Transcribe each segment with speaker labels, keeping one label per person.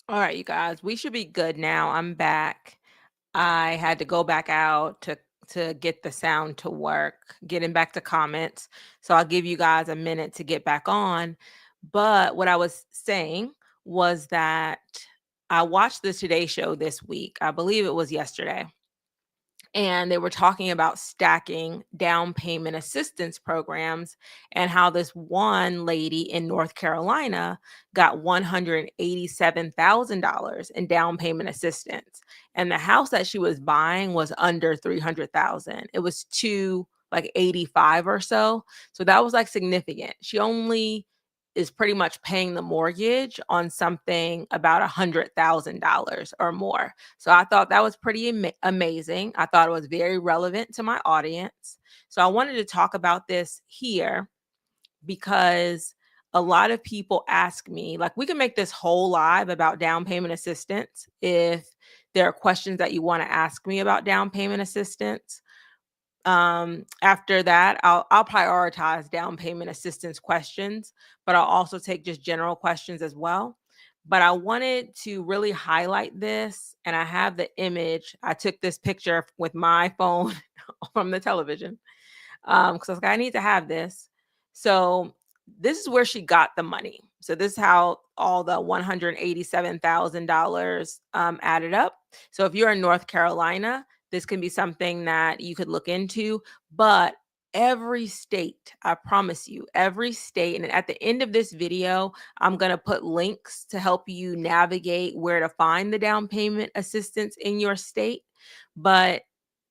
Speaker 1: All right, you guys, we should be good now. I'm back. I had to go back out to get the sound to work, getting back to comments. So I'll give you guys a minute to get back on. But what I was saying was that I watched the Today Show this week. I believe it was yesterday, and they were talking about stacking down payment assistance programs and how this one lady in North Carolina got $187,000 in down payment assistance, and the house that she was buying was under 300,000. It was two like 85 or so. So that was like significant. She only is pretty much paying the mortgage on something about $100,000 or more. So I thought that was pretty amazing. I thought it was very relevant to my audience. So I wanted to talk about this here because a lot of people ask me, like, we can make this whole live about down payment assistance if there are questions that you want to ask me about down payment assistance. After that, I'll prioritize down payment assistance questions, but I'll also take just general questions as well. But I wanted to really highlight this, and I have the image. I took this picture with my phone from the television because I was like, I need to have this. So this is where she got the money. So this is how all the $187,000 added up. So if you're in North Carolina, this can be something that you could look into. But every state, I promise you, every state, and at the end of this video, I'm going to put links to help you navigate where to find the down payment assistance in your state. But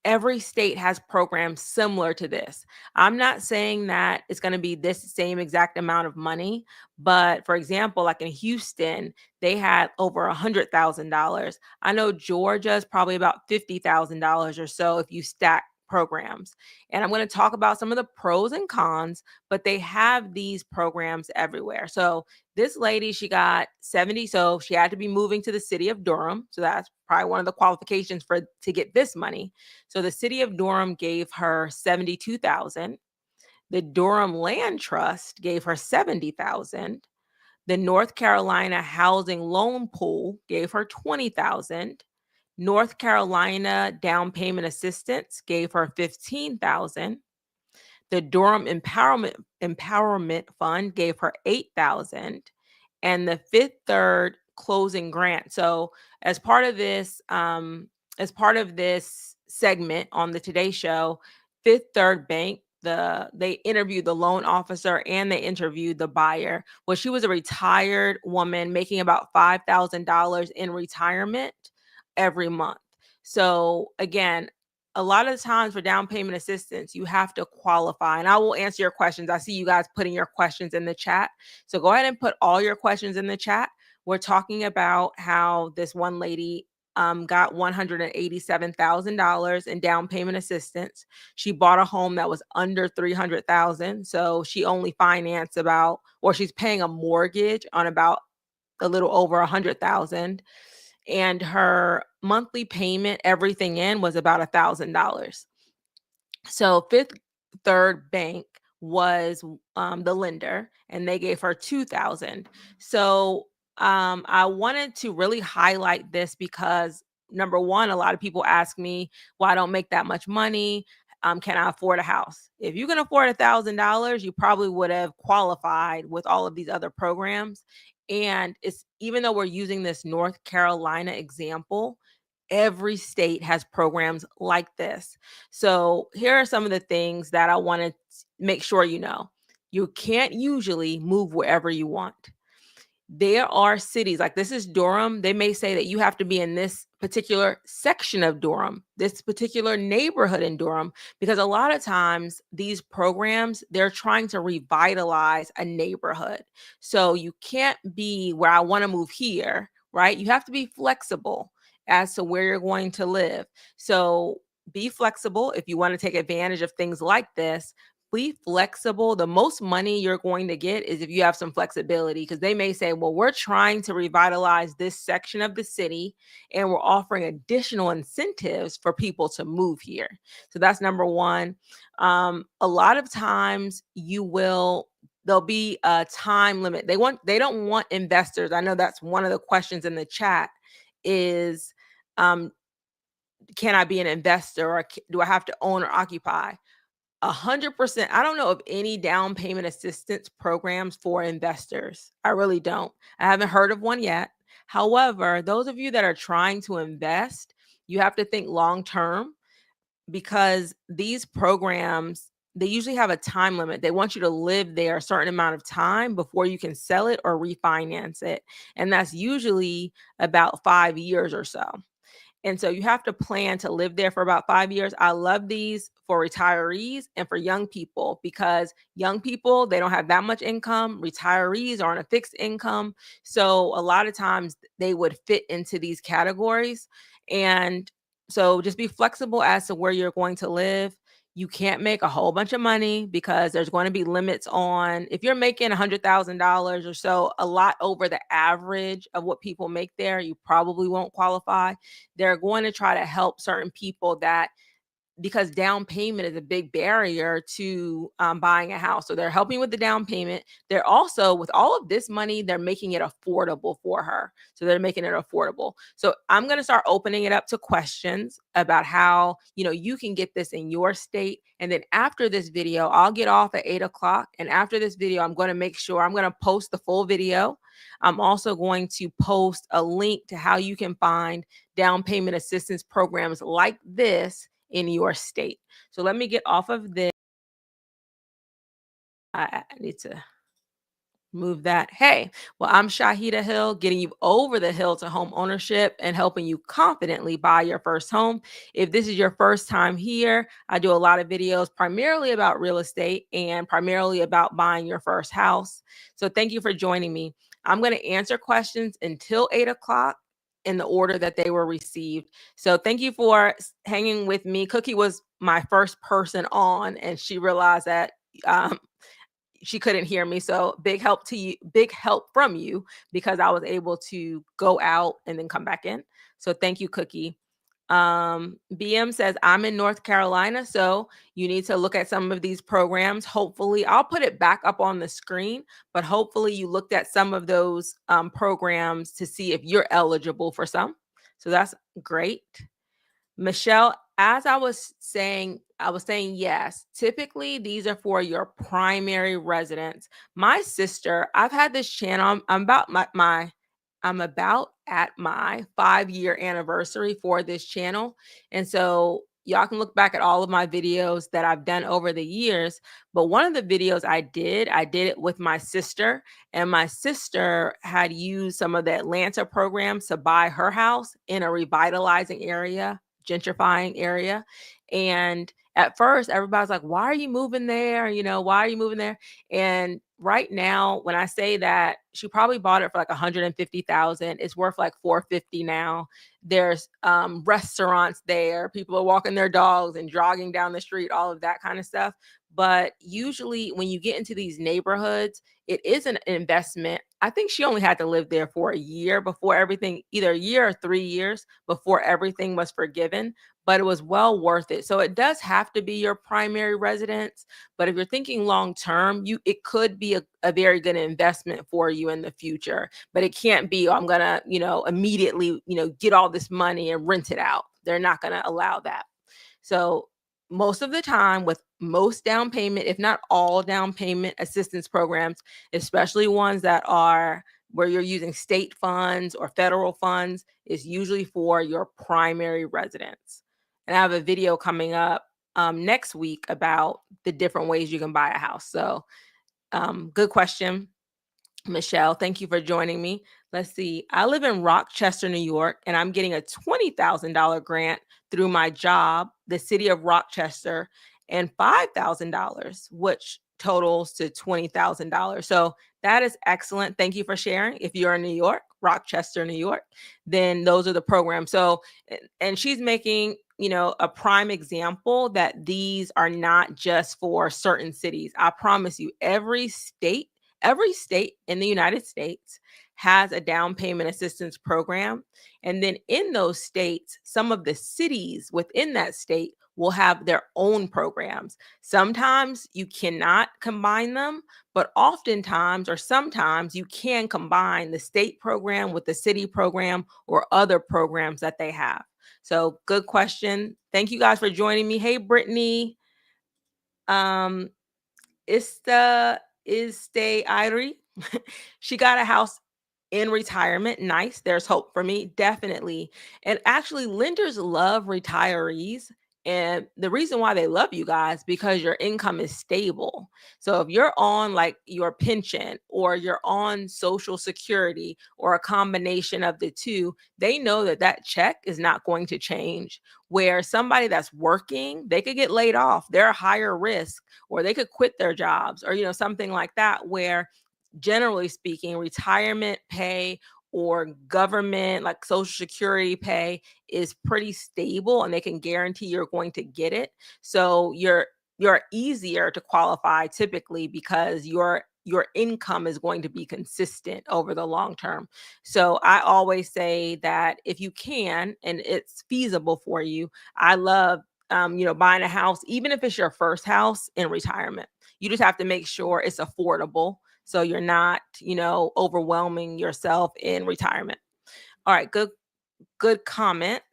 Speaker 1: every state has programs similar to this. I'm not saying that it's going to be this same exact amount of money, but for example, like in Houston, they had over $100,000. I know Georgia is probably about $50,000 or so if you stack programs. And I'm going to talk about some of the pros and cons, but they have these programs everywhere. So this lady, she got 70, so she had to be moving to the city of Durham. So that's probably one of the qualifications for to get this money. So the city of Durham gave her 72,000. The Durham Land Trust gave her 70,000. The North Carolina Housing Loan Pool gave her 20,000. North Carolina Down Payment Assistance gave her 15,000. The Durham Empowerment Fund gave her 8,000, and the Fifth Third Closing Grant. So as part of this segment on the Today Show, Fifth Third Bank, they interviewed the loan officer and they interviewed the buyer. Well, she was a retired woman making about $5,000 in retirement every month. So again, a lot of times for down payment assistance, you have to qualify. And I will answer your questions. I see you guys putting your questions in the chat. So go ahead and put all your questions in the chat. We're talking about how this one lady got $187,000 in down payment assistance. She bought a home that was under 300,000. So she only financed about, or she's paying a mortgage on about a little over 100,000, and her monthly payment, everything in, was about $1,000. So Fifth Third Bank was the lender, and they gave her 2,000. So I wanted to really highlight this because number one, a lot of people ask me, "Well, I don't make that much money. Can I afford a house?" If you can afford $1,000, you probably would have qualified with all of these other programs. And it's even though we're using this North Carolina example, every state has programs like this. So here are some of the things that I want to make sure you know. You can't usually move wherever you want. There are cities like this is Durham. They may say that you have to be in this particular section of Durham, this particular neighborhood in Durham, because a lot of times these programs, they're trying to revitalize a neighborhood. So you can't be where I want to move here, right? You have to be flexible as to where you're going to live. So be flexible if you want to take advantage of things like this. Be flexible. The most money you're going to get is if you have some flexibility, because they may say, well, we're trying to revitalize this section of the city and we're offering additional incentives for people to move here. So that's number one. A lot of times you will there'll be a time limit. They don't want investors. I know that's one of the questions in the chat is, um, can I be an investor, or do I have to own or occupy? 100%. I don't know of any down payment assistance programs for investors. I really don't. I haven't heard of one yet. However, those of you that are trying to invest, you have to think long term, because these programs, they usually have a time limit. They want you to live there a certain amount of time before you can sell it or refinance it. And that's usually about 5 years or so. And so you have to plan to live there for about 5 years. I love these for retirees and for young people, because young people, they don't have that much income. Retirees are on a fixed income. So a lot of times they would fit into these categories. And so just be flexible as to where you're going to live. You can't make a whole bunch of money, because there's going to be limits on, if you're making $100,000 or so, a lot over the average of what people make there, you probably won't qualify. They're going to try to help certain people, that because down payment is a big barrier to buying a house. So they're helping with the down payment. They're also, with all of this money, they're making it affordable for her. So they're making it affordable. So I'm going to start opening it up to questions about how, you can get this in your state. And then after this video, I'll get off at 8 o'clock. And after this video, I'm going to make sure I'm going to post the full video. I'm also going to post a link to how you can find down payment assistance programs like this in your state. So let me get off of this. I need to move that. Hey, well, I'm Shaheedah Hill, getting you over the hill to home ownership and helping you confidently buy your first home. If this is your first time here, I do a lot of videos primarily about real estate and primarily about buying your first house. So thank you for joining me. I'm going to answer questions until 8 o'clock in the order that they were received. So thank you for hanging with me. Cookie was my first person on, and she realized that um, she couldn't hear me. So big help to you, big help from you, because I was able to go out and then come back in. So thank you, Cookie. BM says, I'm in North Carolina, so you need to look at some of these programs. Hopefully, I'll put it back up on the screen, but hopefully you looked at some of those programs to see if you're eligible for some. So that's great. Michelle, as I was saying yes. Typically, these are for your primary residence. My sister, I've had this channel. I'm about at my 5-year anniversary for this channel. And so y'all can look back at all of my videos that I've done over the years. But one of the videos I did it with my sister, and my sister had used some of the Atlanta programs to buy her house in a revitalizing area, gentrifying area. And at first, everybody's like, why are you moving there? Why are you moving there? And right now, when I say that, she probably bought it for like 150,000. It's worth like 450 now. There's restaurants there. People are walking their dogs and jogging down the street, all of that kind of stuff. But usually when you get into these neighborhoods, it is an investment. I think she only had to live there for a year before everything, either a year or 3 years before everything was forgiven, but it was well worth it. So it does have to be your primary residence. But if you're thinking long term, it could be a very good investment for you in the future. But it can't be, oh, I'm gonna, immediately, get all this money and rent it out. They're not gonna allow that. So most of the time, with most down payment, if not all down payment assistance programs, especially ones that are where you're using state funds or federal funds, is usually for your primary residence. And I have a video coming up next week about the different ways you can buy a house. So good question, Michelle. Thank you for joining me. Let's see. I live in Rochester, New York, and I'm getting a $20,000 grant through my job, the city of Rochester, and $5,000, which totals to $20,000. So that is excellent. Thank you for sharing. If you're in New York, Rochester, New York, then those are the programs. So, and she's making, a prime example that these are not just for certain cities. I promise you, every state in the United States has a down payment assistance program. And then in those states, some of the cities within that state will have their own programs. Sometimes you cannot combine them, but oftentimes or sometimes you can combine the state program with the city program or other programs that they have. So good question. Thank you guys for joining me. Hey, Brittany. Um, Iste Irie. She got a house in retirement. Nice. There's hope for me. Definitely. And actually, lenders love retirees. And the reason why they love you guys because your income is stable. So if you're on like your pension or you're on social security or a combination of the two, they know that that check is not going to change. Where somebody that's working, they could get laid off. They're a higher risk or they could quit their jobs or something like that, where generally speaking retirement pay or government like social security pay is pretty stable and they can guarantee you're going to get it. So you're easier to qualify typically because your income is going to be consistent over the long term. So I always say that if you can and it's feasible for you, I love buying a house, even if it's your first house in retirement. You just have to make sure it's affordable so you're not, overwhelming yourself in retirement. All right, good comment.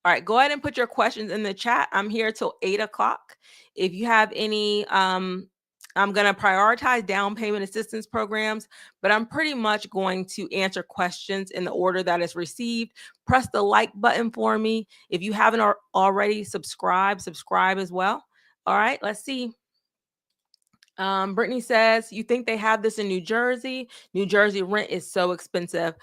Speaker 1: All right, go ahead and put your questions in the chat. I'm here till 8 o'clock. If you have any, I'm going to prioritize down payment assistance programs, but I'm pretty much going to answer questions in the order that is received. Press the like button for me. If you haven't already subscribe as well. All right, let's see. Brittany says, you think they have this in New Jersey? New Jersey rent is so expensive.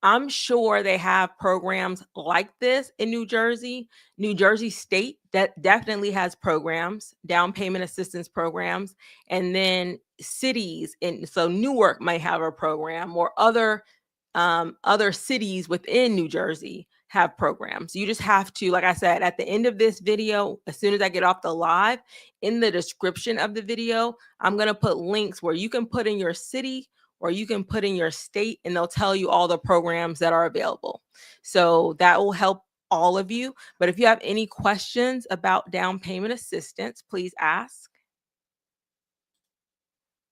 Speaker 1: I'm sure they have programs like this in New Jersey. New Jersey State that definitely has programs, down payment assistance programs, and then cities so Newark might have a program or other cities within New Jersey have programs. You just have to, like I said, at the end of this video, as soon as I get off the live, in the description of the video, I'm going to put links where you can put in your city or you can put in your state and they'll tell you all the programs that are available. So that will help all of you. But if you have any questions about down payment assistance, please ask.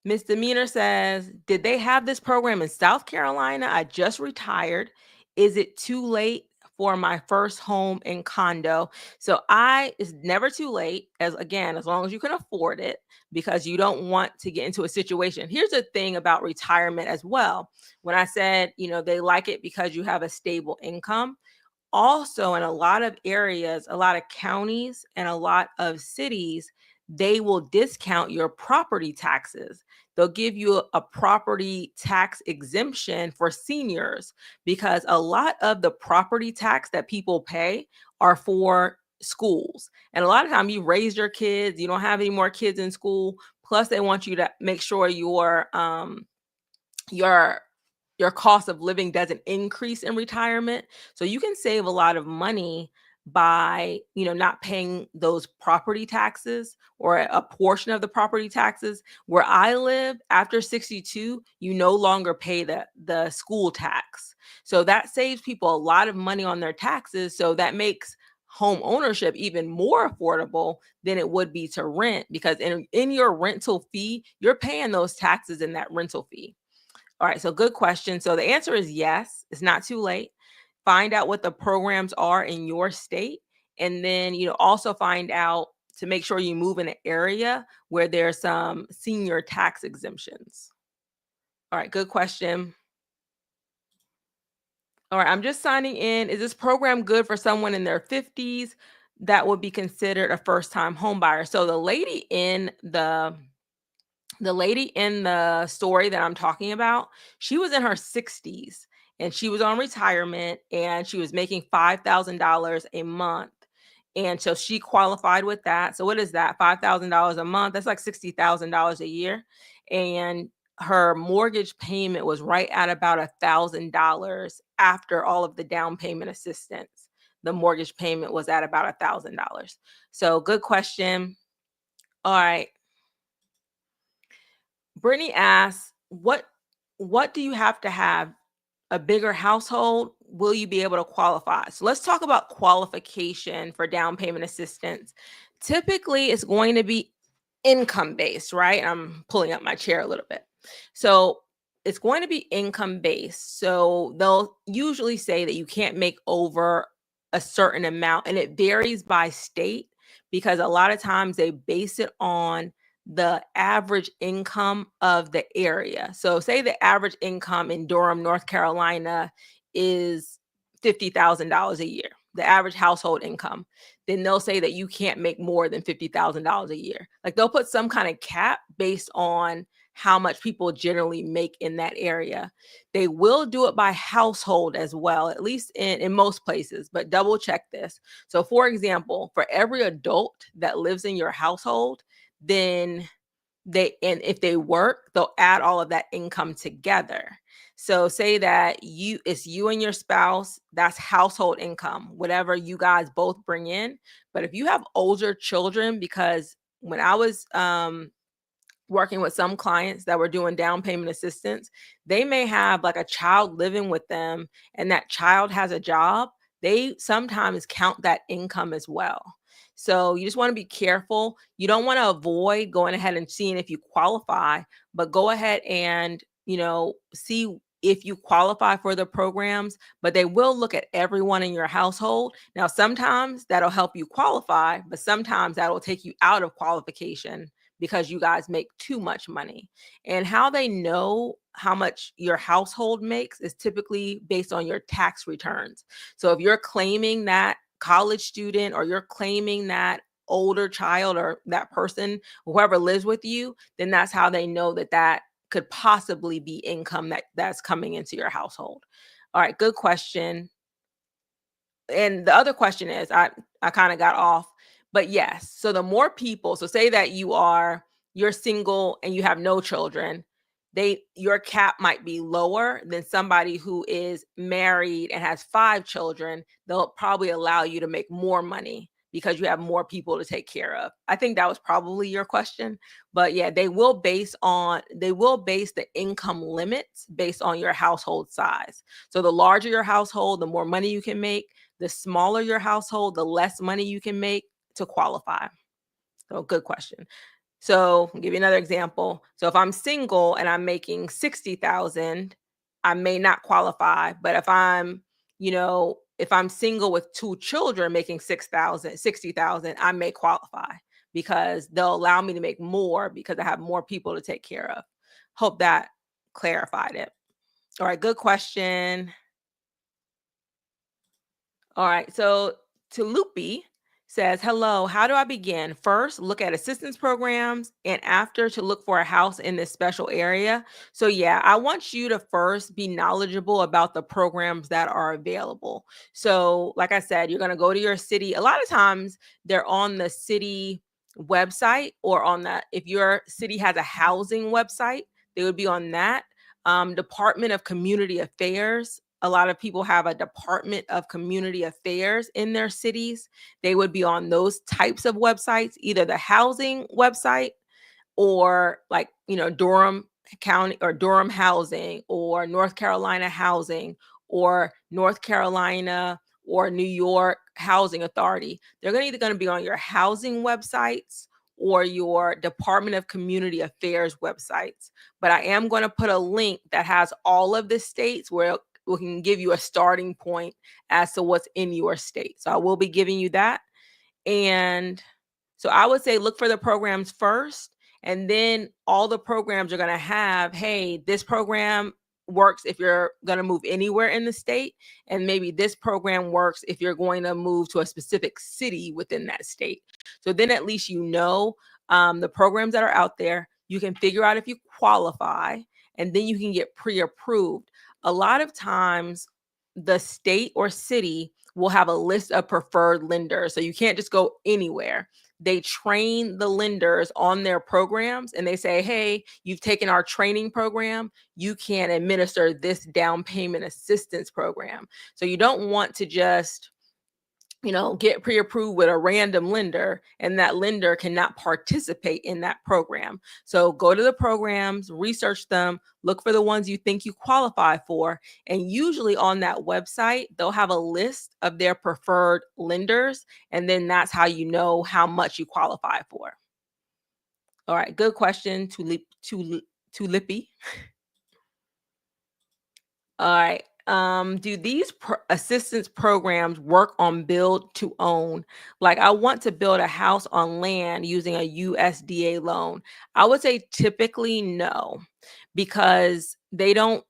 Speaker 1: Misdemeanor says, did they have this program in South Carolina? I just retired. Is it too late for my first home and condo? So it's never too late, as long as you can afford it, because you don't want to get into a situation. Here's the thing about retirement as well. When I said, they like it because you have a stable income, also in a lot of areas, a lot of counties and a lot of cities, they will discount your property taxes. They'll give you a property tax exemption for seniors because a lot of the property tax that people pay are for schools. And a lot of time you raise your kids, you don't have any more kids in school, plus they want you to make sure your your cost of living doesn't increase in retirement. So you can save a lot of money by, not paying those property taxes or a portion of the property taxes. Where I live, after 62, you no longer pay the school tax. So that saves people a lot of money on their taxes. So that makes home ownership even more affordable than it would be to rent, because in your rental fee, you're paying those taxes in that rental fee. All right, so good question. So the answer is yes, it's not too late. Find out what the programs are in your state, and then also find out to make sure you move in an area where there's some senior tax exemptions. All right, good question. All right, I'm just signing in. Is this program good for someone in their 50s that would be considered a first-time home buyer? So the lady in the story that I'm talking about, she was in her 60s and she was on retirement and she was making $5,000 a month. And so she qualified with that. So what is that? $5,000 a month. That's like $60,000 a year. And her mortgage payment was right at about $1,000 after all of the down payment assistance. The mortgage payment was at about $1,000. So good question. All right. Brittany asks, what do you have to have? A bigger household? Will you be able to qualify? So let's talk about qualification for down payment assistance. Typically, it's going to be income based, right? I'm pulling up my chair a little bit. So it's going to be income based. So they'll usually say that you can't make over a certain amount, and it varies by state because a lot of times they base it on the average income of the area. So, say the average income in Durham, North Carolina is $50,000 a year, the average household income, then they'll say that you can't make more than $50,000 a year. Like they'll put some kind of cap based on how much people generally make in that area. They will do it by household as well, at least in most places, but double check this. So, for example, for every adult that lives in your household, then and if they work, they'll add all of that income together. So say that it's you and your spouse, that's household income, whatever you guys both bring in. But if you have older children, because when I was working with some clients that were doing down payment assistance, they may have like a child living with them and that child has a job. They sometimes count that income as well. So you just want to be careful. You don't want to avoid going ahead and seeing if you qualify, but go ahead and, see if you qualify for the programs, but they will look at everyone in your household. Now, sometimes that'll help you qualify, but sometimes that'll take you out of qualification because you guys make too much money. And how they know how much your household makes is typically based on your tax returns. So if you're claiming that college student or you're claiming that older child or that person, whoever lives with you, then that's how they know that that could possibly be income that's coming into your household. All right, good question. And the other question is, I kind of got off, but yes. So the more people, so say that you're single and you have no children, your cap might be lower than somebody who is married and has 5 children. They'll probably allow you to make more money because you have more people to take care of. I think that was probably your question. But yeah, they will base the income limits based on your household size. So the larger your household, the more money you can make. The smaller your household, the less money you can make to qualify. So, good question. So, I'll give you another example. So, if I'm single and I'm making 60,000, I may not qualify, but if I'm single with 2 children making 6,000, 60,000, I may qualify because they'll allow me to make more because I have more people to take care of. Hope that clarified it. All right, good question. All right. So Tulupi says, hello, how do I begin? First, look at assistance programs and after to look for a house in this special area. So, yeah, I want you to first be knowledgeable about the programs that are available. So, like I said, you're going to go to your city. A lot of times they're on the city website or if your city has a housing website, they would be on that. Department of Community Affairs, a lot of people have a Department of Community Affairs in their cities. They would be on those types of websites, either the housing website or like, Durham County or Durham Housing or North Carolina Housing or North Carolina or New York Housing Authority. They're either going to be on your housing websites or your Department of Community Affairs websites. But I am going to put a link that has all of the states where we can give you a starting point as to what's in your state. So I will be giving you that. And so I would say look for the programs first, and then all the programs are going to have, hey, this program works if you're going to move anywhere in the state, and maybe this program works if you're going to move to a specific city within that state. So then at least the programs that are out there. You can figure out if you qualify, and then you can get pre-approved. A lot of times, the state or city will have a list of preferred lenders. So you can't just go anywhere. They train the lenders on their programs and they say, hey, you've taken our training program. You can administer this down payment assistance program. So you don't want to just get pre-approved with a random lender, and that lender cannot participate in that program. So go to the programs, research them, look for the ones you think you qualify for, and usually on that website they'll have a list of their preferred lenders, and then that's how you know how much you qualify for. All right, good question, Tulipi. All right. Do these assistance programs work on build to own? Like, I want to build a house on land using a USDA loan. I would say typically no, because they don't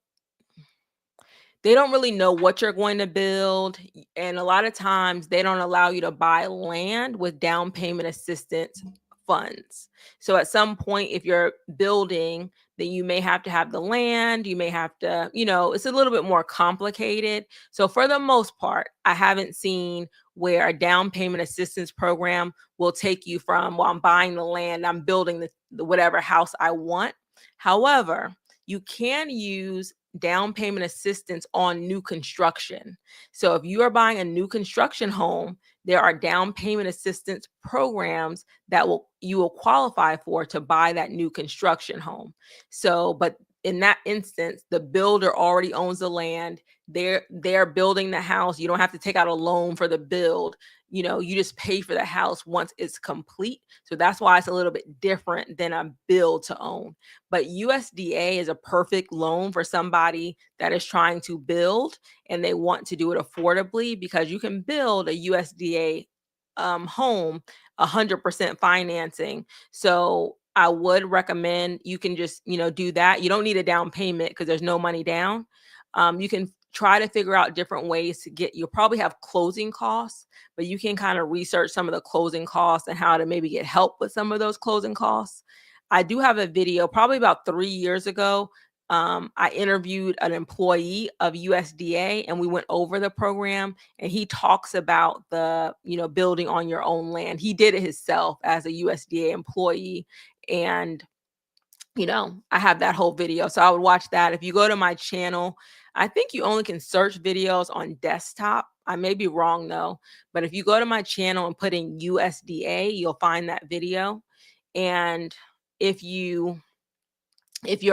Speaker 1: really know what you're going to build, and a lot of times they don't allow you to buy land with down payment assistance funds. So at some point, if you're building, then you may have to have the land, you may have to, it's a little bit more complicated. So for the most part, I haven't seen where a down payment assistance program will take you from, well, I'm buying the land, I'm building the whatever house I want. However, you can use down payment assistance on new construction. So if you are buying a new construction home, there are down payment assistance programs that you will qualify for to buy that new construction home. So, but in that instance, the builder already owns the land. They're building the house. You don't have to take out a loan for the build. You just pay for the house once it's complete. So that's why it's a little bit different than a build to own. But USDA is a perfect loan for somebody that is trying to build and they want to do it affordably, because you can build a USDA home 100% financing. So I would recommend you can just do that. You don't need a down payment because there's no money down. You can try to figure out different ways to you'll probably have closing costs, but you can kind of research some of the closing costs and how to maybe get help with some of those closing costs. I do have a video probably about 3 years ago. I interviewed an employee of USDA and we went over the program, and he talks about the, building on your own land. He did it himself as a USDA employee. And, I have that whole video. So I would watch that. If you go to my channel, I think you only can search videos on desktop. I may be wrong though, but if you go to my channel and put in USDA, you'll find that video. And if you're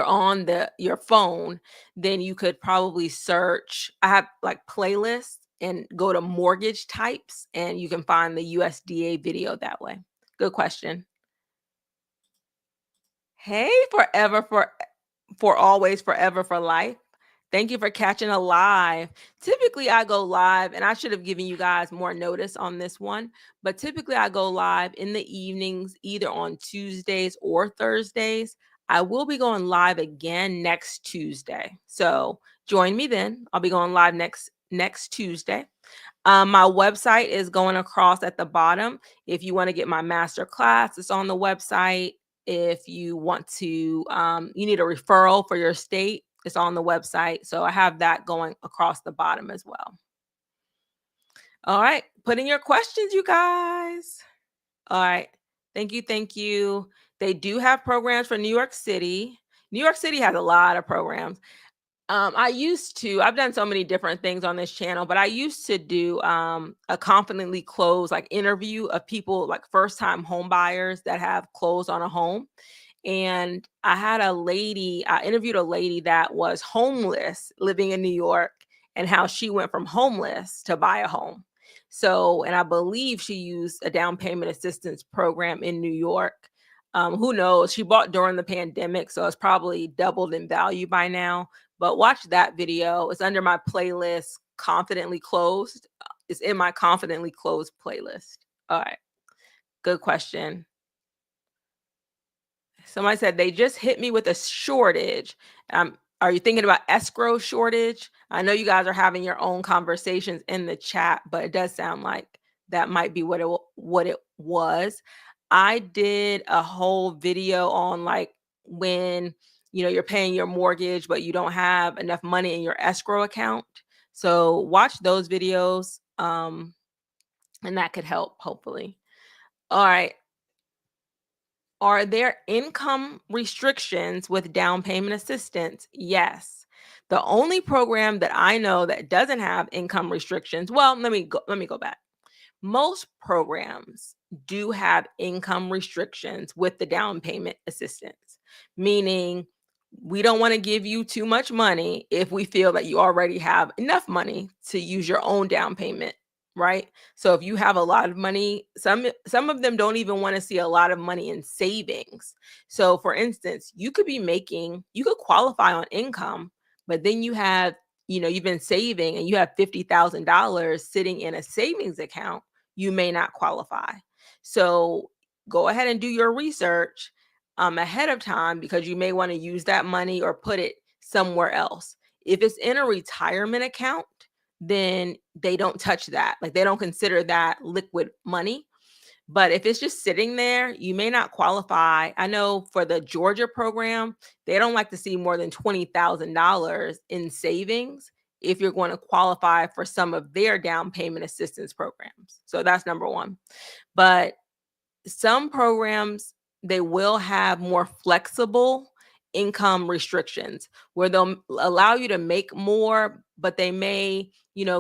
Speaker 1: on your phone, then you could probably search. I have like playlists, and go to mortgage types, and you can find the USDA video that way. Good question. Hey, for always, forever for life. Thank you for catching a live. Typically, I go live, and I should have given you guys more notice on this one, but typically I go live in the evenings, either on Tuesdays or Thursdays. I will be going live again next Tuesday. So join me then. I'll be going live next Tuesday. My website is going across at the bottom. If you want to get my master class, it's on the website. If you want to, you need a referral for your state, it's on the website. So I have that going across the bottom as well. All right. Put in your questions, you guys. All right. Thank you. Thank you. They do have programs for New York City. New York City has a lot of programs. I've done so many different things on this channel, but I used to do a confidently closed like interview of people, like first time home buyers that have closed on a home. And I interviewed a lady that was homeless living in New York, and how she went from homeless to buy a home. So, and I believe she used a down payment assistance program in New York. Who knows? She bought during the pandemic, so it's probably doubled in value by now. But watch that video. It's under my playlist, Confidently Closed. It's in my Confidently Closed playlist. All right. Good question. Somebody said they just hit me with a shortage. Are you thinking about escrow shortage? I know you guys are having your own conversations in the chat, but it does sound like that might be what it was. I did a whole video on like when you're paying your mortgage, but you don't have enough money in your escrow account. So watch those videos, and that could help hopefully. All right. Are there income restrictions with down payment assistance? Yes. The only program that I know that doesn't have income restrictions, well, let me go back. Most programs do have income restrictions with the down payment assistance, meaning we don't want to give you too much money if we feel that you already have enough money to use your own down payment, right? So if you have a lot of money, some of them don't even want to see a lot of money in savings. So for instance, you could qualify on income, but then you've been saving and you have $50,000 sitting in a savings account, you may not qualify. So go ahead and do your research ahead of time, because you may want to use that money or put it somewhere else. If it's in a retirement account, then they don't touch that. Like, they don't consider that liquid money. But if it's just sitting there, you may not qualify. I know for the Georgia program, they don't like to see more than $20,000 in savings if you're going to qualify for some of their down payment assistance programs. So that's number one. But some programs, they will have more flexible income restrictions where they'll allow you to make more, but they may,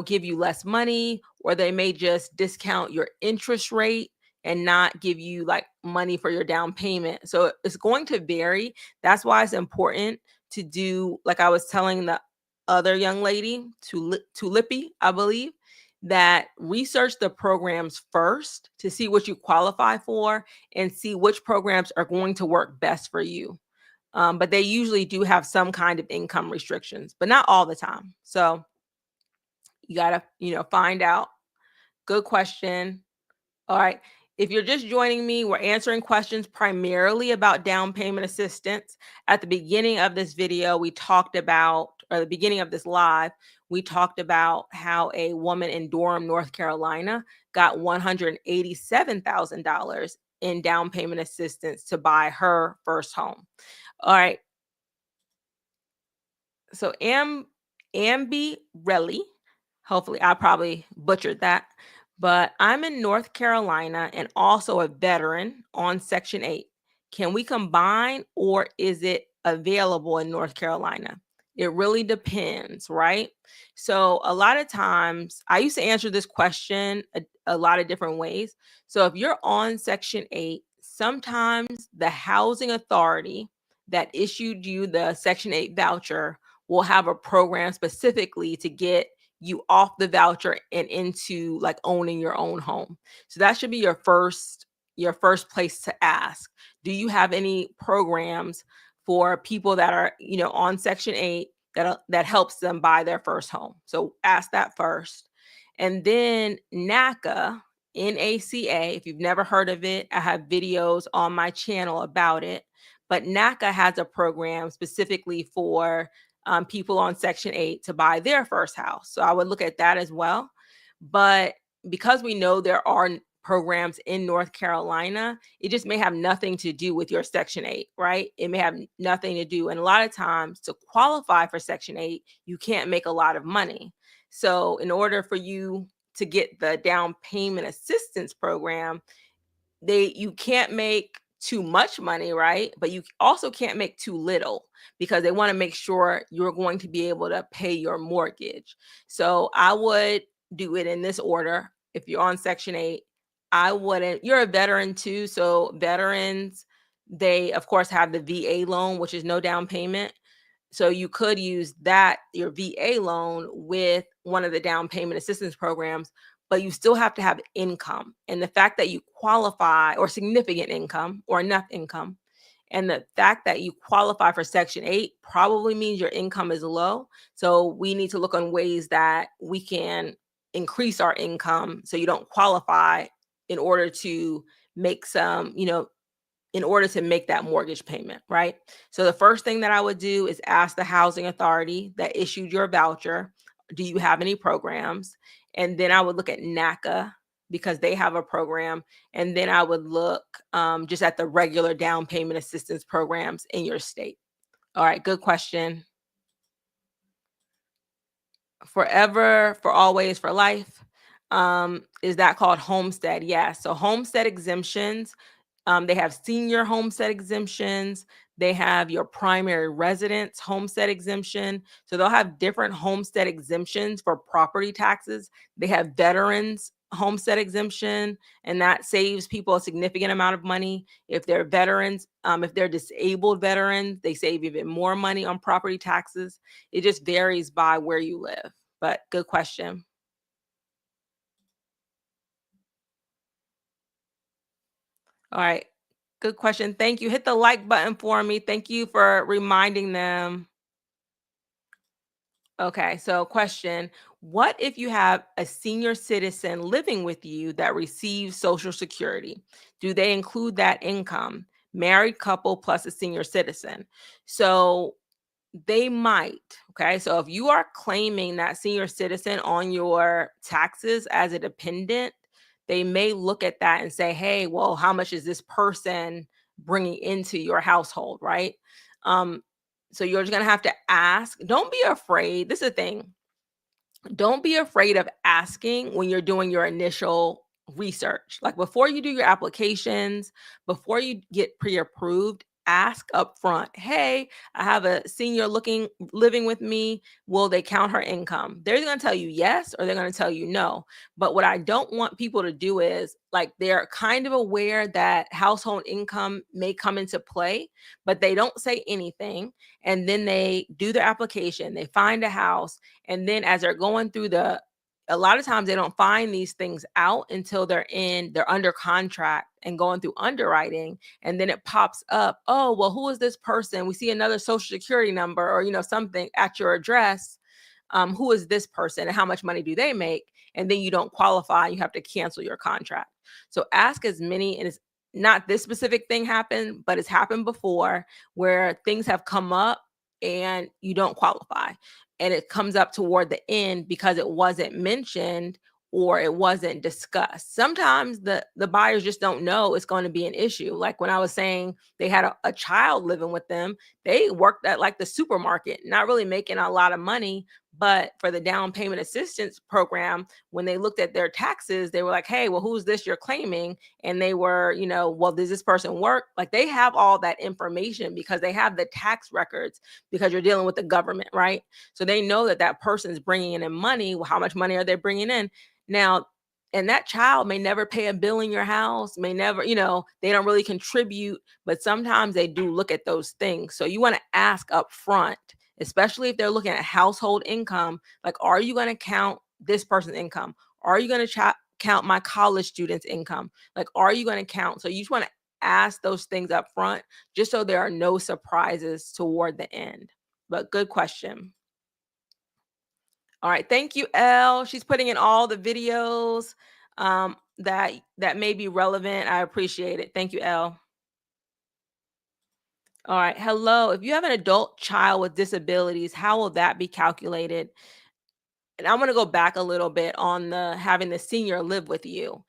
Speaker 1: give you less money, or they may just discount your interest rate and not give you like money for your down payment. So it's going to vary. That's why it's important to do, like I was telling the other young lady, Tulipi, I believe, that research the programs first to see what you qualify for and see which programs are going to work best for you. But they usually do have some kind of income restrictions, but not all the time. So you got to, find out. Good question. All right. If you're just joining me, we're answering questions primarily about down payment assistance. At the beginning of this video, or the beginning of this live, we talked about how a woman in Durham, North Carolina got $187,000 in down payment assistance to buy her first home. All right. So Ambi Relly, hopefully I probably butchered that, but I'm in North Carolina and also a veteran on Section 8. Can we combine, or is it available in North Carolina? It really depends, right? So a lot of times, I used to answer this question a lot of different ways. So if you're on Section 8, sometimes the housing authority that issued you the Section 8 voucher will have a program specifically to get you off the voucher and into like owning your own home. So that should be your first place to ask. Do you have any programs for people that are, on Section 8 that helps them buy their first home? So ask that first. And then NACA, NACA, if you've never heard of it, I have videos on my channel about it. But NACA has a program specifically for people on Section 8 to buy their first house. So I would look at that as well. But because we know there are programs in North Carolina, it just may have nothing to do with your Section 8, right? It may have nothing to do. And a lot of times, to qualify for Section 8, you can't make a lot of money. So in order for you to get the down payment assistance program, you can't make too much money, right? But you also can't make too little, because they want to make sure you're going to be able to pay your mortgage. So I would do it in this order. If you're on Section 8, you're a veteran too. So veterans, they of course have the VA loan, which is no down payment. So you could use your VA loan with one of the down payment assistance programs, but you still have to have income. And the fact that you qualify, or significant income or enough income, and the fact that you qualify for Section 8 probably means your income is low. So we need to look on ways that we can increase our income so you don't qualify in order to make that mortgage payment, right? So the first thing that I would do is ask the housing authority that issued your voucher, do you have any programs? And then I would look at NACA, because they have a program. And then I would look just at the regular down payment assistance programs in your state. All right, good question. Forever, for always, for life. Is that called homestead? Yes. So homestead exemptions, they have senior homestead exemptions. They have your primary residence homestead exemption. So they'll have different homestead exemptions for property taxes. They have veterans homestead exemption, and that saves people a significant amount of money. If they're veterans, if they're disabled veterans, they save even more money on property taxes. It just varies by where you live. But good question. All right. Good question. Thank you. Hit the like button for me. Thank you for reminding them. Okay, so question. What if you have a senior citizen living with you that receives Social Security? Do they include that income? Married couple plus a senior citizen. So they might. Okay, so if you are claiming that senior citizen on your taxes as a dependent, they may look at that and say, hey, well, how much is this person bringing into your household, right? Um, so you're just going to have to ask. Don't be afraid. This is the thing. Don't be afraid of asking when you're doing your initial research. Like before you do your applications, before you get pre-approved, ask up front, hey, I have a senior looking living with me. Will they count her income? They're going to tell you yes or they're going to tell you no. But what I don't want people to do is like they're kind of aware that household income may come into play, but they don't say anything. And then they do their application, they find a house, and then as they're going through a lot of times they don't find these things out until they're under contract and going through underwriting. And then it pops up, oh, well, who is this person? We see another social security number or, something at your address. Who is this person and how much money do they make? And then you don't qualify. You have to cancel your contract. So ask as many, and it's not this specific thing happened, but it's happened before where things have come up and you don't qualify. And it comes up toward the end because it wasn't mentioned or it wasn't discussed. Sometimes the buyers just don't know it's going to be an issue. Like when I was saying they had a child living with them, they worked at like the supermarket, not really making a lot of money. But for the down payment assistance program, when they looked at their taxes, they were like, hey, well, who's this you're claiming? And they were, well, does this person work? Like they have all that information because they have the tax records because you're dealing with the government, right? So they know that that person's bringing in money. Well, how much money are they bringing in? Now, and that child may never pay a bill in your house, may never, they don't really contribute, but sometimes they do look at those things. So you want to ask up front, especially if they're looking at household income, like, are you going to count this person's income? Are you going to count my college student's income? Like, are you going to count? So you just want to ask those things up front, just so there are no surprises toward the end. But good question. All right. Thank you, Elle. She's putting in all the videos that may be relevant. I appreciate it. Thank you, Elle. All right. Hello. If you have an adult child with disabilities, how will that be calculated? And I'm going to go back a little bit on the having the senior live with you.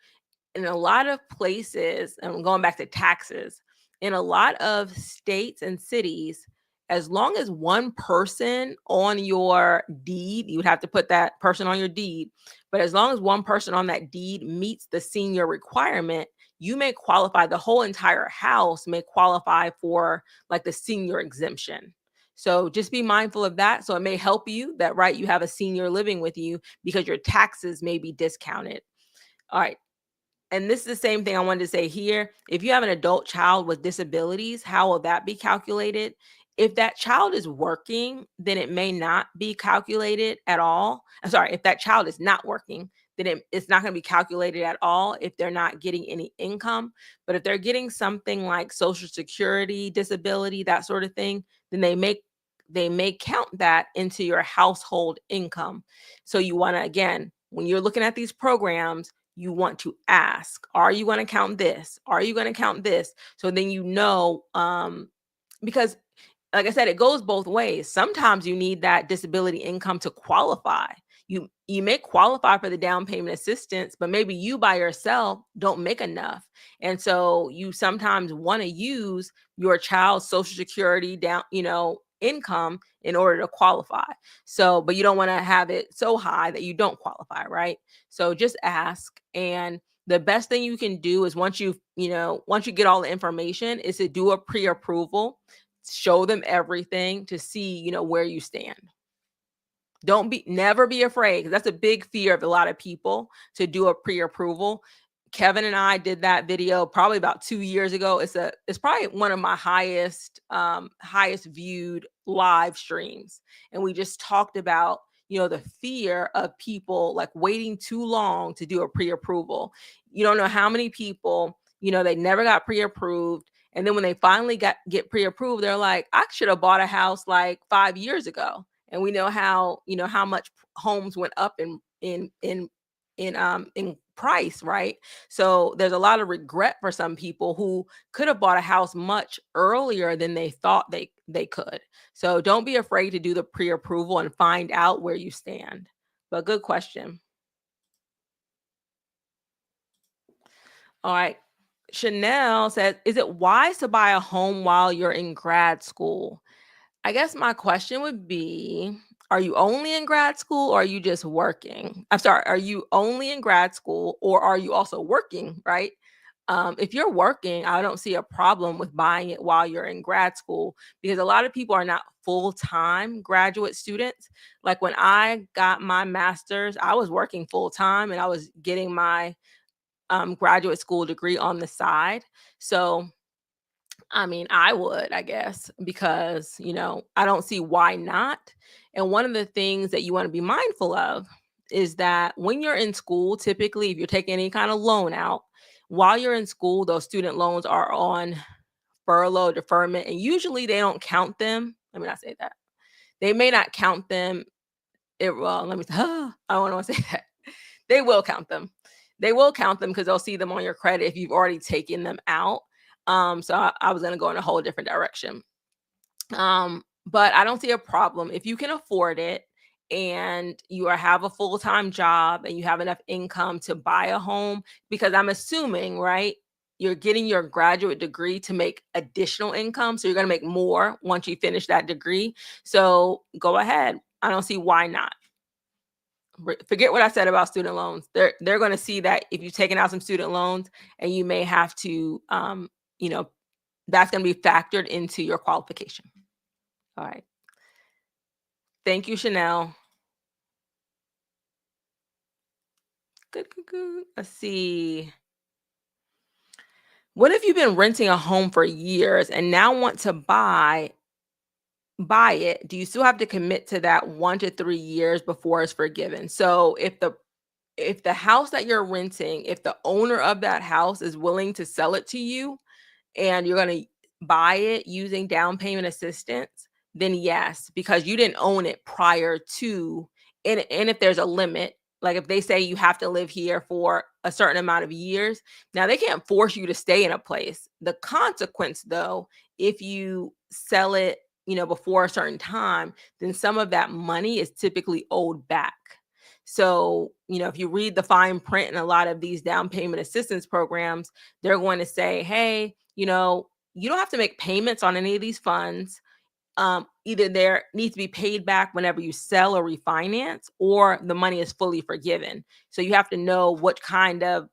Speaker 1: In a lot of places, and I'm going back to taxes, in a lot of states and cities, as long as one person on your deed, you would have to put that person on your deed, but as long as one person on that deed meets the senior requirement, you may qualify, the whole entire house may qualify for like the senior exemption. So just be mindful of that. So it may help you that, right, you have a senior living with you because your taxes may be discounted. All right. And this is the same thing I wanted to say here. If you have an adult child with disabilities, how will that be calculated? If that child is working, then it may not be calculated at all. I'm sorry, if that child is not working, then it's not going to be calculated at all if they're not getting any income. But if they're getting something like Social Security, disability, that sort of thing, then they may count that into your household income. So you want to, again, when you're looking at these programs, you want to ask, are you going to count this? Are you going to count this? So then because like I said, it goes both ways. Sometimes you need that disability income to qualify. You may qualify for the down payment assistance, but maybe you by yourself don't make enough. And so you sometimes want to use your child's Social Security income in order to qualify. So, but you don't want to have it so high that you don't qualify, right? So just ask. And the best thing you can do is once you get all the information is to do a pre-approval, show them everything to see, where you stand. Never be afraid, because that's a big fear of a lot of people, to do a pre-approval. Kevin and I did that video probably about 2 years ago. It's probably one of my highest viewed live streams. And we just talked about, the fear of people like waiting too long to do a pre-approval. You don't know how many people, they never got pre-approved. And then when they finally get pre-approved, they're like, I should have bought a house like 5 years ago. And we know how much homes went up in price, right? So there's a lot of regret for some people who could have bought a house much earlier than they thought they could. So don't be afraid to do the pre-approval and find out where you stand. But good question. All right. Chanel says, is it wise to buy a home while you're in grad school? I guess my question would be, are you only in grad school, or are you just working? I'm sorry, are you only in grad school, or are you also working, right? If you're working, I don't see a problem with buying it while you're in grad school, because a lot of people are not full-time graduate students. Like when I got my master's, I was working full-time and I was getting my graduate school degree on the side. So I mean, I would, I guess, because, I don't see why not. And one of the things that you want to be mindful of is that when you're in school, typically, if you're taking any kind of loan out, while you're in school, those student loans are on furlough, deferment, and usually they don't count them. Let me not say that. They may not count them. Well, let me, I don't want to say that. They will count them. They will count them because they'll see them on your credit if you've already taken them out. So I was going to go in a whole different direction. But I don't see a problem if you can afford it and have a full-time job and you have enough income to buy a home, because I'm assuming, right, you're getting your graduate degree to make additional income. So you're going to make more once you finish that degree. So go ahead. I don't see why not. Forget what I said about student loans. They're going to see that if you've taken out some student loans, and you may have to, that's going to be factored into your qualification. All right. Thank you, Chanel. Good, good, good. Let's see. What if you've been renting a home for years and now want to buy it? Do you still have to commit to that 1 to 3 years before it's forgiven? So if the house that you're renting, if the owner of that house is willing to sell it to you, and you're going to buy it using down payment assistance, then yes, because you didn't own it prior to. And if there's a limit, like if they say you have to live here for a certain amount of years, now they can't force you to stay in a place. The consequence, though, if you sell it, before a certain time, then some of that money is typically owed back. So, if you read the fine print in a lot of these down payment assistance programs, they're going to say, hey, you don't have to make payments on any of these funds. Either there needs to be paid back whenever you sell or refinance, or the money is fully forgiven. So you have to know what kind of,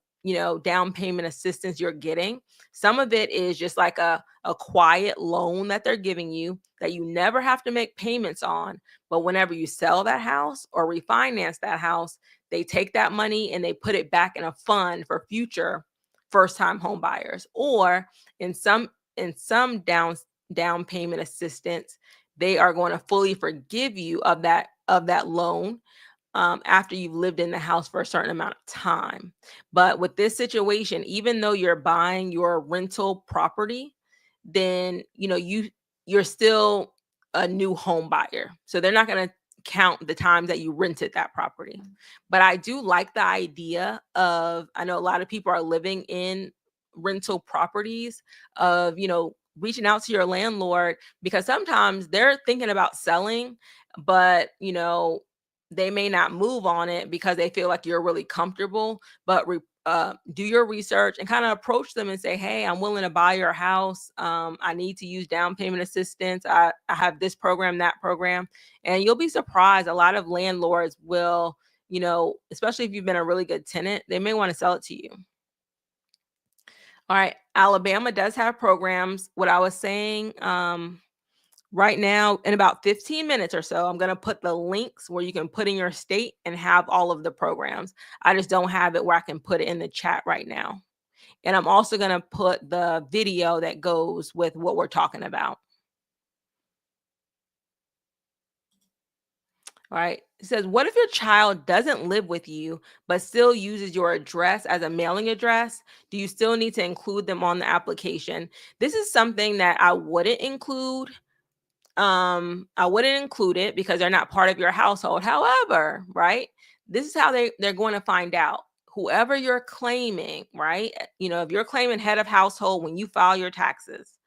Speaker 1: down payment assistance you're getting. Some of it is just like a quiet loan that they're giving you that you never have to make payments on. But whenever you sell that house or refinance that house, they take that money and they put it back in a fund for future first time home buyers. Or in some down payment assistance, they are going to fully forgive you of that loan after you've lived in the house for a certain amount of time. But with this situation, even though you're buying your rental property, then you're still a new home buyer. So they're not going to count the times that you rented that property. But I do like the idea of, I know a lot of people are living in rental properties, of reaching out to your landlord, because sometimes they're thinking about selling, but they may not move on it because they feel like you're really comfortable. But do your research and kind of approach them and say, hey, I'm willing to buy your house. I need to use down payment assistance. I have this program, that program. And you'll be surprised. A lot of landlords will, especially if you've been a really good tenant, they may want to sell it to you. All right. Alabama does have programs. What I was saying Right now, in about 15 minutes or so, I'm going to put the links where you can put in your state and have all of the programs. I just don't have it where I can put it in the chat right now. And I'm also going to put the video that goes with what we're talking about. All right. It says, what if your child doesn't live with you, but still uses your address as a mailing address? Do you still need to include them on the application? This is something that I wouldn't include. I wouldn't include it because they're not part of your household. However, right, this is how they're going to find out. Whoever you're claiming, right? If you're claiming head of household when you file your taxes,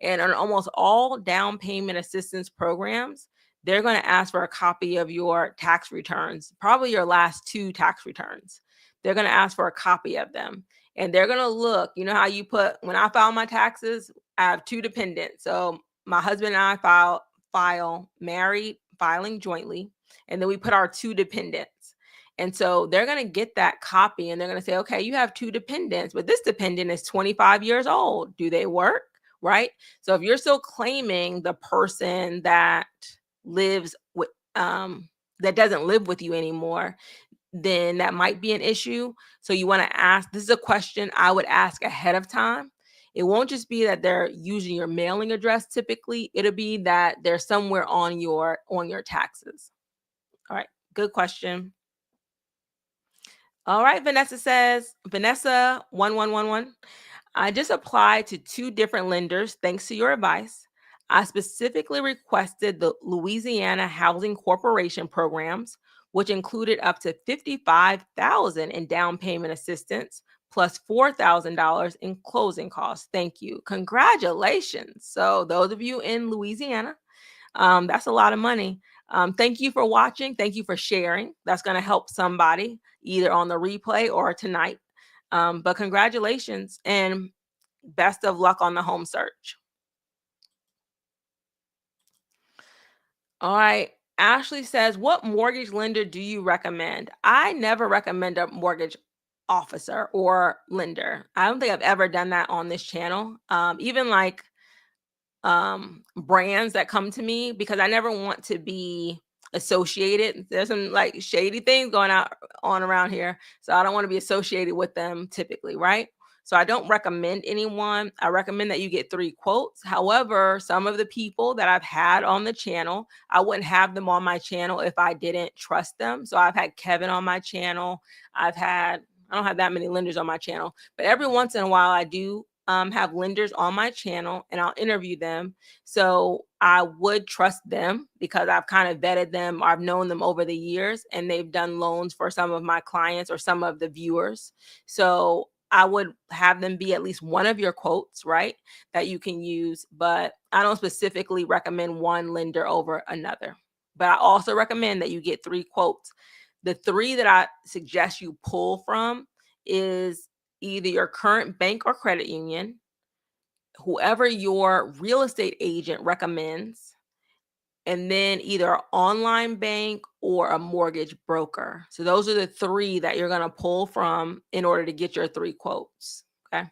Speaker 1: and on almost all down payment assistance programs, they're going to ask for a copy of your tax returns, probably your last two tax returns. They're going to ask for a copy of them. And they're going to look, you know how you put, when I file my taxes, I have two dependents. So my husband and I file married, filing jointly, and then we put our two dependents. And so they're going to get that copy and they're going to say, okay, you have two dependents, but this dependent is 25 years old. Do they work? Right? So if you're still claiming the person that lives with that doesn't live with you anymore, then that might be an issue. So you want to ask, this is a question I would ask ahead of time. It won't just be that they're using your mailing address typically. It'll be that they're somewhere on your taxes. All right. Good question. All right, Vanessa 1111. I just applied to two different lenders thanks to your advice. I specifically requested the Louisiana Housing Corporation programs, which included up to $55,000 in down payment assistance plus $4,000 in closing costs. Thank you. Congratulations. So those of you in Louisiana, that's a lot of money. Thank you for watching. Thank you for sharing. That's going to help somebody either on the replay or tonight. But congratulations and best of luck on the home search. All right. Ashley says, what mortgage lender do you recommend? I never recommend a mortgage officer or lender. I don't think I've ever done that on this channel. Even like brands that come to me, because I never want to be associated. There's some like shady things going on around here. So I don't want to be associated with them typically, right? So I don't recommend anyone. I recommend that you get 3 quotes. However, some of the people that I've had on the channel, I wouldn't have them on my channel if I didn't trust them. So I've had Kevin on my channel. I don't have that many lenders on my channel, but every once in a while I do have lenders on my channel and I'll interview them. So I would trust them because I've kind of vetted them. I've known them over the years and they've done loans for some of my clients or some of the viewers. So I would have them be at least one of your quotes, right? That you can use, but I don't specifically recommend one lender over another. But I also recommend that you get 3 quotes. The 3 that I suggest you pull from is either your current bank or credit union, whoever your real estate agent recommends, and then either an online bank or a mortgage broker. So those are the 3 that you're going to pull from in order to get your 3 quotes. Okay.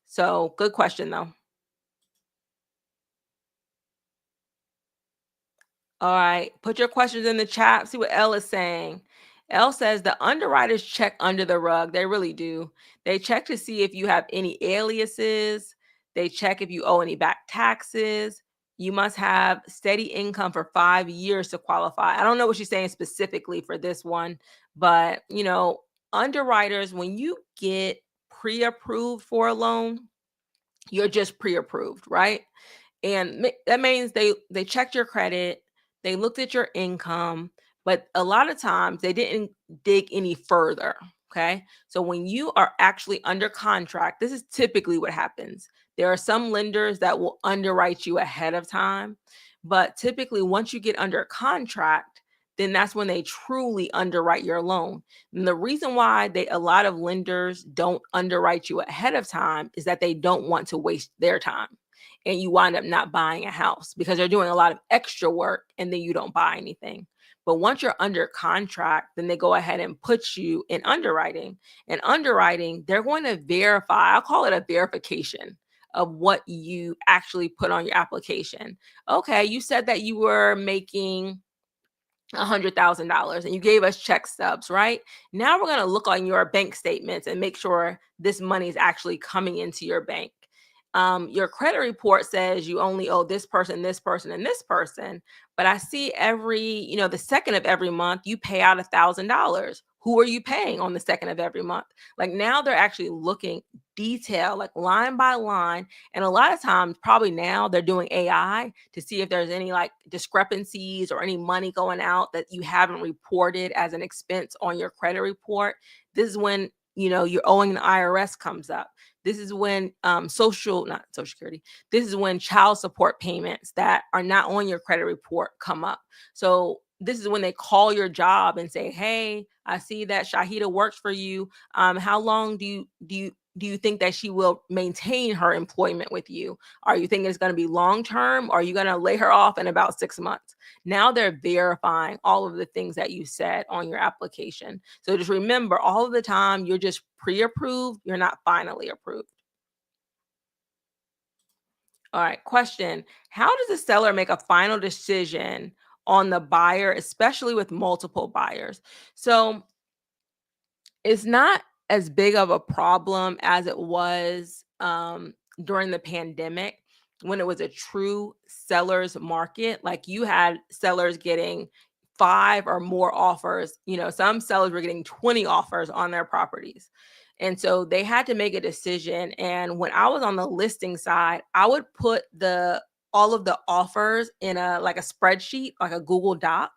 Speaker 1: So good question though. All right. Put your questions in the chat. See what Elle is saying. Elle says the underwriters check under the rug. They really do. They check to see if you have any aliases. They check if you owe any back taxes. You must have steady income for 5 years to qualify. I don't know what she's saying specifically for this one, but underwriters, when you get pre-approved for a loan, you're just pre-approved, right? And that means they checked your credit, they looked at your income, but a lot of times they didn't dig any further. Okay. So when you are actually under contract, this is typically what happens. There are some lenders that will underwrite you ahead of time, but typically once you get under contract, then that's when they truly underwrite your loan. And the reason why a lot of lenders don't underwrite you ahead of time is that they don't want to waste their time and you wind up not buying a house because they're doing a lot of extra work and then you don't buy anything. But once you're under contract, then they go ahead and put you in underwriting. And underwriting, they're going to verify, I'll call it a verification of what you actually put on your application. Okay, you said that you were making $100,000 and you gave us check stubs, right? Now we're going to look on your bank statements and make sure this money is actually coming into your bank. Your credit report says you only owe this person, this person, and this person, but I see the second of every month you pay out $1,000. Who are you paying on the second of every month? Like now they're actually looking detail, like line by line. And a lot of times, probably now they're doing AI to see if there's any like discrepancies or any money going out that you haven't reported as an expense on your credit report. This is when you're owing the IRS comes up. This is when not social security. This is when child support payments that are not on your credit report come up. So this is when they call your job and say, "Hey, I see that Shaheedah works for you. How long do you think that she will maintain her employment with you? Are you thinking it's going to be long term, or are you going to lay her off in about 6 months?" Now they're verifying all of the things that you said on your application. So just remember, all of the time, you're just pre-approved. You're not finally approved. All right, question. How does the seller make a final decision on the buyer, especially with multiple buyers? So it's not as big of a problem as it was during the pandemic when it was a true seller's market. Like you had sellers getting 5 or more offers. Some sellers were getting 20 offers on their properties. And so they had to make a decision. And when I was on the listing side, I would put the all of the offers in a spreadsheet, like a Google Doc.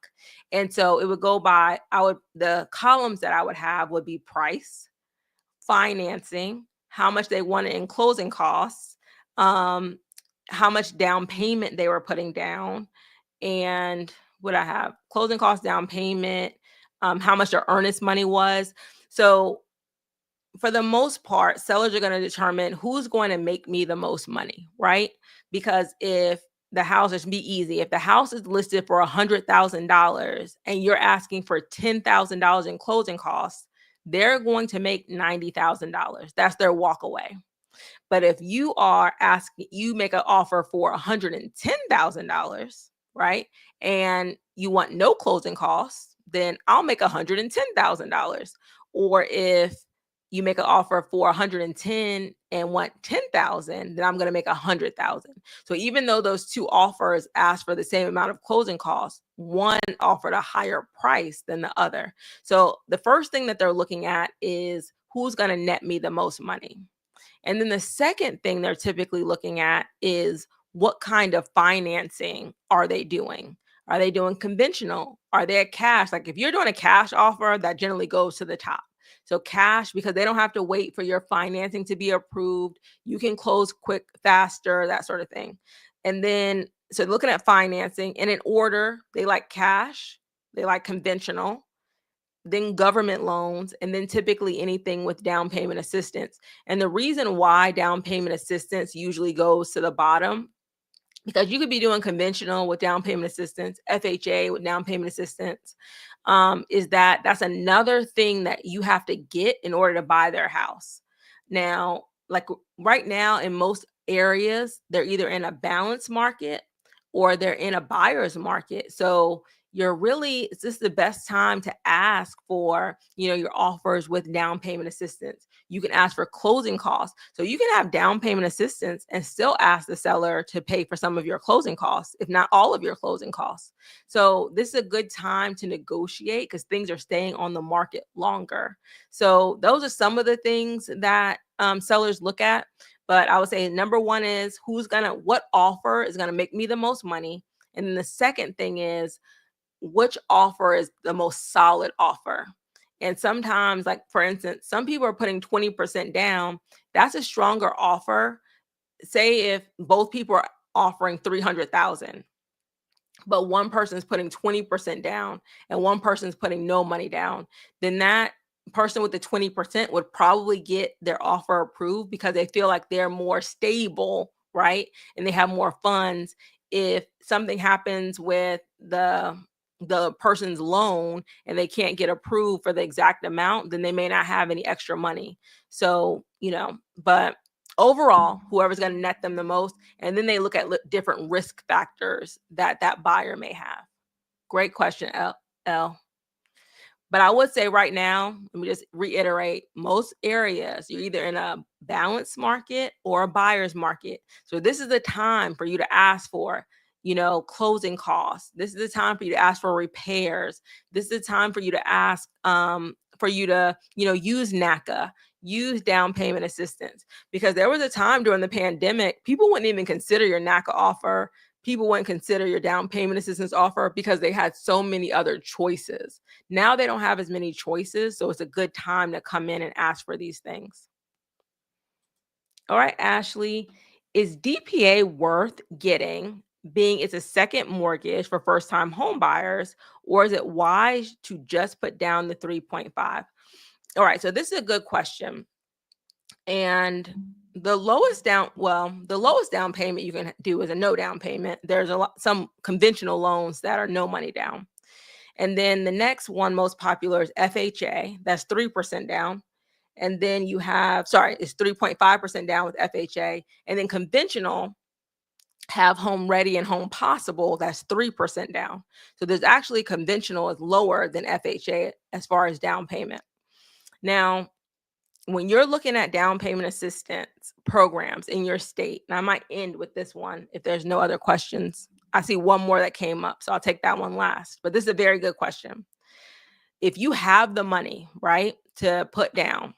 Speaker 1: And so it would go by, the columns that I would have would be price, financing, how much they wanted in closing costs, um, how much down payment they were putting down, and what I have closing costs, down payment, how much their earnest money was. So for the most part, sellers are going to determine who's going to make me the most money, right? Because if the house is be easy, if the house is listed for $100,000 and you're asking for $10,000 in closing costs, they're going to make $90,000. That's their walk away. But if you make an offer for $110,000, right? And you want no closing costs, then I'll make $110,000. Or if you make an offer for 110 and want 10,000, then I'm going to make 100,000. So even though those two offers asked for the same amount of closing costs, one offered a higher price than the other. So the first thing that they're looking at is who's going to net me the most money. And then the second thing they're typically looking at is what kind of financing are they doing? Are they doing conventional? Are they a cash? Like if you're doing a cash offer, that generally goes to the top. So cash, because they don't have to wait for your financing to be approved. You can close quick, faster, that sort of thing. And then, so looking at financing, and in order, they like cash, they like conventional, then government loans, and then typically anything with down payment assistance. And the reason why down payment assistance usually goes to the bottom, because you could be doing conventional with down payment assistance, FHA with down payment assistance, is that's another thing that you have to get in order to buy their house. Now, like right now in most areas, they're either in a balanced market or they're in a buyer's market. So it's just the best time to ask for, your offers with down payment assistance. You can ask for closing costs. So you can have down payment assistance and still ask the seller to pay for some of your closing costs, if not all of your closing costs. So this is a good time to negotiate because things are staying on the market longer. So those are some of the things that sellers look at. But I would say number one is what offer is going to make me the most money. And then the second thing is, which offer is the most solid offer. And sometimes, like for instance, some people are putting 20% down. That's a stronger offer. Say if both people are offering 300,000, but one person's putting 20% down and one person's putting no money down, then that person with the 20% would probably get their offer approved because they feel like they're more stable, right? And they have more funds. If something happens with the person's loan and they can't get approved for the exact amount, then they may not have any extra money. So, but overall, whoever's going to net them the most, and then they look at different risk factors that that buyer may have. Great question, L. But I would say right now, let me just reiterate, most areas, you're either in a balanced market or a buyer's market. So this is the time for you to ask for, closing costs. This is the time for you to ask for repairs. This is the time for you to ask for you to, use NACA, use down payment assistance. Because there was a time during the pandemic, people wouldn't even consider your NACA offer. People wouldn't consider your down payment assistance offer because they had so many other choices. Now they don't have as many choices, so it's a good time to come in and ask for these things. All right, Ashley, is DPA worth getting, being it's a second mortgage for first-time home buyers, or is it wise to just put down the 3.5? All right, so this is a good question. And the lowest down payment you can do is a no down payment. There's some conventional loans that are no money down. And then the next one most popular is FHA. That's 3% down. And then you have, it's 3.5% down with FHA. And then conventional have Home Ready and Home Possible. That's 3% down. So there's actually conventional is lower than FHA as far as down payment. Now, when you're looking at down payment assistance programs in your state, and I might end with this one if there's no other questions. I see one more that came up, so I'll take that one last. But this is a very good question. If you have the money, right, to put down,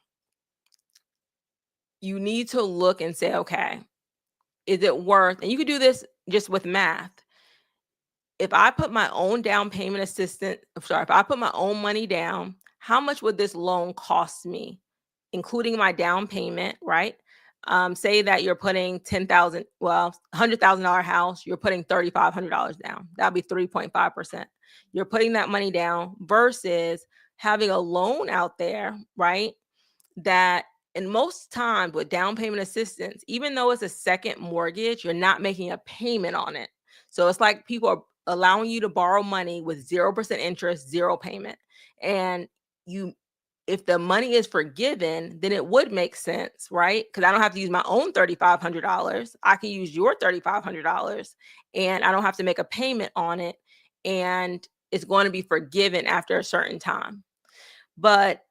Speaker 1: you need to look and say, okay, is it worth, and you could do this just with math. If I put my own down payment assistance, if I put my own money down, how much would this loan cost me, including my down payment, right? Say that you're putting $100,000 house, you're putting $3,500 down. That'd be 3.5%. You're putting that money down versus having a loan out there, right? That, and most times with down payment assistance, even though it's a second mortgage, you're not making a payment on it. So it's like people are allowing you to borrow money with 0% interest, zero payment. And if the money is forgiven, then it would make sense, right? Because I don't have to use my own $3,500. I can use your $3,500 and I don't have to make a payment on it. And it's going to be forgiven after a certain time. But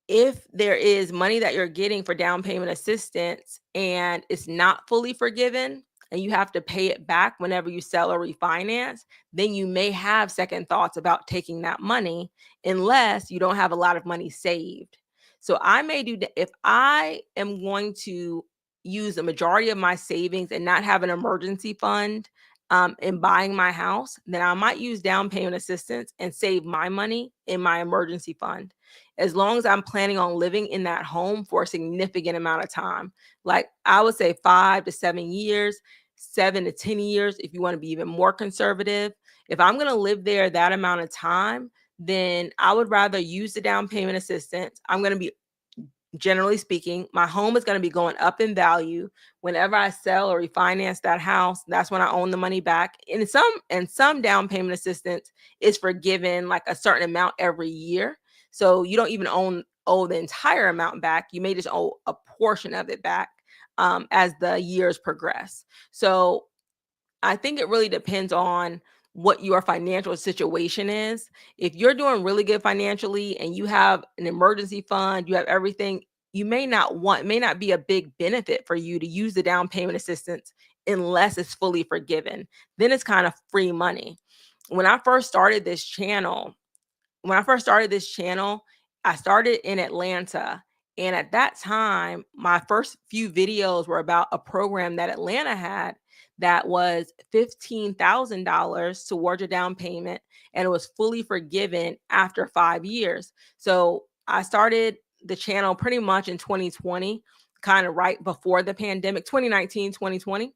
Speaker 1: if there is money that you're getting for down payment assistance and it's not fully forgiven and you have to pay it back whenever you sell or refinance, then you may have second thoughts about taking that money unless you don't have a lot of money saved. So I may do that if I am going to use a majority of my savings and not have an emergency fund in buying my house, then I might use down payment assistance and save my money in my emergency fund. As long as I'm planning on living in that home for a significant amount of time, like I would say 5 to 7 years, 7 to 10 years, if you want to be even more conservative. If I'm going to live there that amount of time, then I would rather use the down payment assistance. I'm going to be, generally speaking, my home is going to be going up in value. Whenever I sell or refinance that house, that's when I own the money back. And some down payment assistance is forgiven like a certain amount every year. So you don't even owe the entire amount back. You may just owe a portion of it back as the years progress. So I think it really depends on what your financial situation is. If you're doing really good financially and you have an emergency fund, you have everything, may not be a big benefit for you to use the down payment assistance unless it's fully forgiven. Then it's kind of free money. When I first started this channel, I started in Atlanta. And at that time, my first few videos were about a program that Atlanta had that was $15,000 towards your down payment, and it was fully forgiven after 5 years. So I started the channel pretty much in 2020, kind of right before the pandemic, 2019, 2020.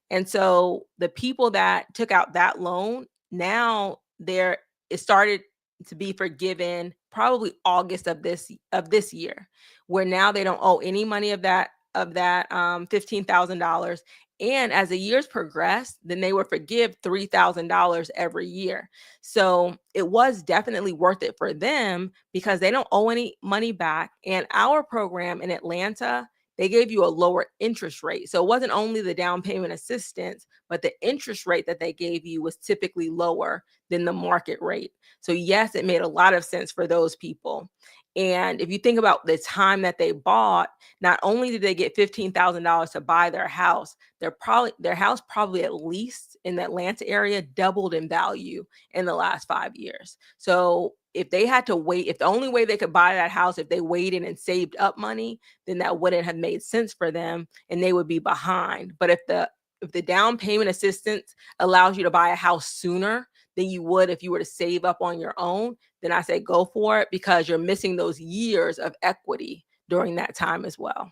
Speaker 1: And so the people that took out that loan, now it started to be forgiven probably August of this year, where now they don't owe any money of that $15,000. And as the years progressed, then they would forgive $3,000 every year. So it was definitely worth it for them because they don't owe any money back. And our program in Atlanta they gave you a lower interest rate. So it wasn't only the down payment assistance, but the interest rate that they gave you was typically lower than the market rate. So yes, it made a lot of sense for those people. And if you think about the time that they bought, not only did they get $15,000 to buy their house, their house probably at least in the Atlanta area doubled in value in the last 5 years. So if they had to wait, if the only way they could buy that house if they waited and saved up money, then that wouldn't have made sense for them and they would be behind. But if the down payment assistance allows you to buy a house sooner than you would if you were to save up on your own, then I say go for it, because you're missing those years of equity during that time as well.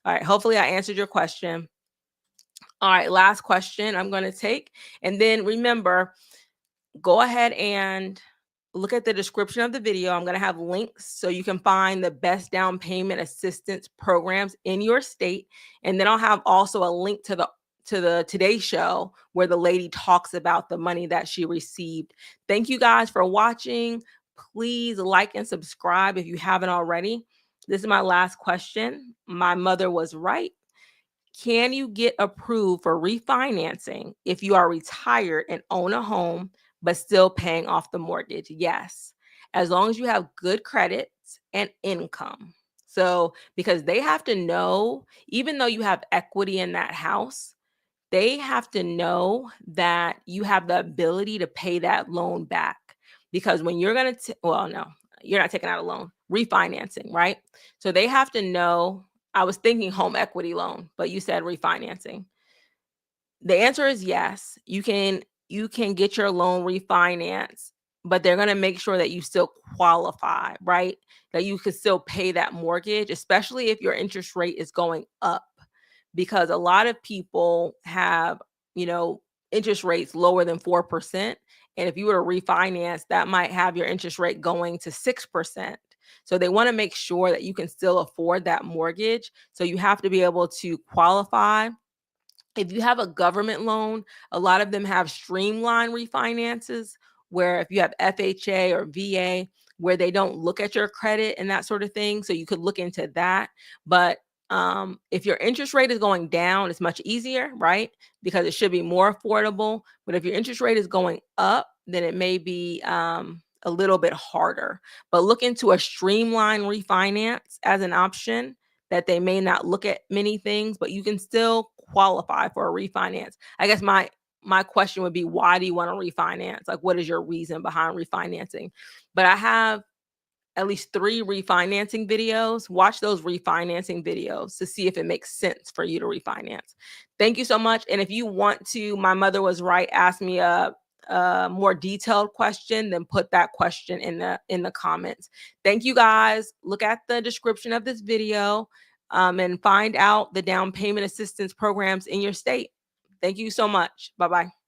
Speaker 1: All right, hopefully I answered your question. All right, last question I'm going to take. And then remember, go ahead and look at the description of the video. I'm going to have links so you can find the best down payment assistance programs in your state. And then I'll have also a link to the Today Show where the lady talks about the money that she received. Thank you guys for watching. Please like and subscribe if you haven't already. This is my last question. My mother was right. Can you get approved for refinancing if you are retired and own a home but still paying off the mortgage? Yes, as long as you have good credits and income. So, because they have to know, even though you have equity in that house, they have to know that you have the ability to pay that loan back. Because when you're going to, well, no, you're not taking out a loan, refinancing, right? So they have to know. I was thinking home equity loan, but you said refinancing. The answer is yes. You can get your loan refinanced, but they're going to make sure that you still qualify, right? That you can still pay that mortgage, especially if your interest rate is going up, because a lot of people have, interest rates lower than 4%. And if you were to refinance, that might have your interest rate going to 6%. So they want to make sure that you can still afford that mortgage. So you have to be able to qualify. If you have a government loan, a lot of them have streamlined refinances where if you have FHA or VA, where they don't look at your credit and that sort of thing. So you could look into that. But if your interest rate is going down, it's much easier, right? Because it should be more affordable. But if your interest rate is going up, then it may be a little bit harder. But look into a streamlined refinance as an option, that they may not look at many things, but you can still qualify for a refinance. I guess my question would be, why do you want to refinance? Like, what is your reason behind refinancing? But I have at least 3 refinancing videos. Watch those refinancing videos to see if it makes sense for you to refinance. Thank you so much. And if you want to, my mother was right, ask me a more detailed question, then put that question in the comments. Thank you guys. Look at the description of this video and find out the down payment assistance programs in your state. Thank you so much. Bye-bye.